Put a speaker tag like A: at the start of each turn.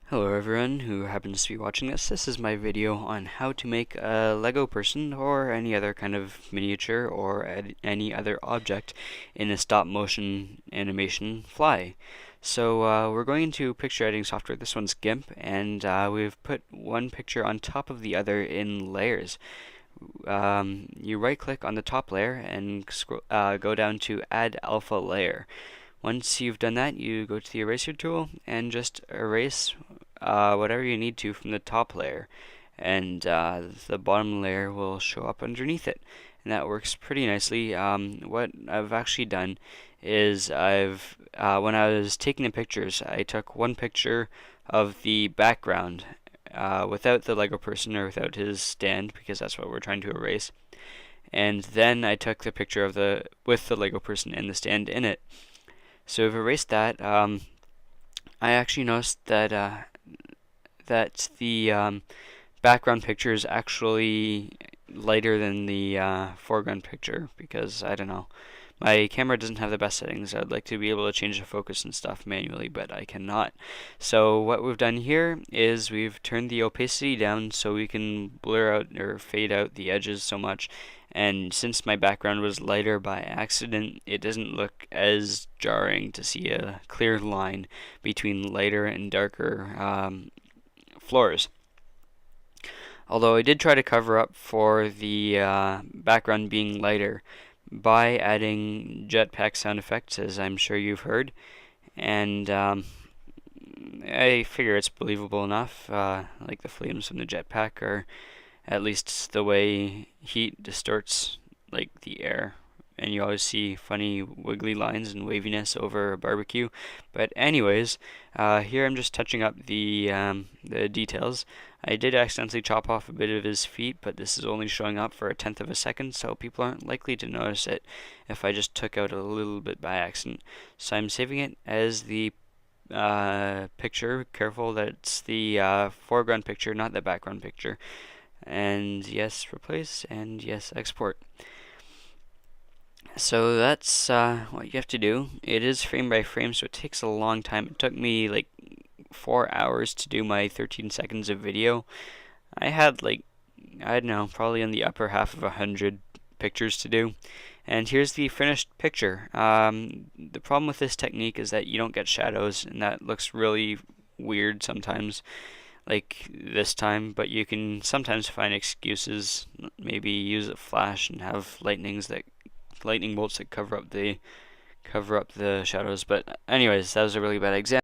A: Hello everyone who happens to be watching this. This is my video on how to make a Lego person or any other kind of miniature or any other object in a stop motion animation fly. So we're going into picture editing software. This one's GIMP, and we've put one picture on top of the other in layers. You right click on the top layer and go down to add alpha layer. Once you've done that, you go to the eraser tool and just erase whatever you need to from the top layer, and the bottom layer will show up underneath it, and that works pretty nicely. What I've actually done is when I was taking the pictures, I took one picture of the background without the Lego person or without his stand, because that's what we're trying to erase. And then I took the picture of with the Lego person and the stand in it. So I've erased that. I actually noticed that the background picture is actually lighter than the foreground picture, because I don't know. My camera doesn't have the best settings. I'd like to be able to change the focus and stuff manually, but I cannot. So what we've done here is we've turned the opacity down so we can blur out or fade out the edges so much. And since my background was lighter by accident, it doesn't look as jarring to see a clear line between lighter and darker floors. Although I did try to cover up for the background being lighter by adding jetpack sound effects, as I'm sure you've heard, and I figure it's believable enough. Like the flames from the jetpack are at least the way heat distorts like the air, and you always see funny wiggly lines and waviness over a barbecue. But anyways, here I'm just touching up the details. I did accidentally chop off a bit of his feet, but this is only showing up for 1/10 of a second, so people aren't likely to notice it if I just took out a little bit by accident. So I'm saving it as the picture. Careful that it's the foreground picture, not the background picture. And yes, replace, and yes, export. So that's what you have to do. It is frame by frame, so it takes a long time. It took me like 4 hours to do my 13 seconds of video. I had I don't know, probably in the upper half of 100 pictures to do. And here's the finished picture. The problem with this technique is that you don't get shadows, and that looks really weird sometimes, like this time, but you can sometimes find excuses. Maybe use a flash and have lightning bolts that cover up the shadows. But anyways, that was a really bad example.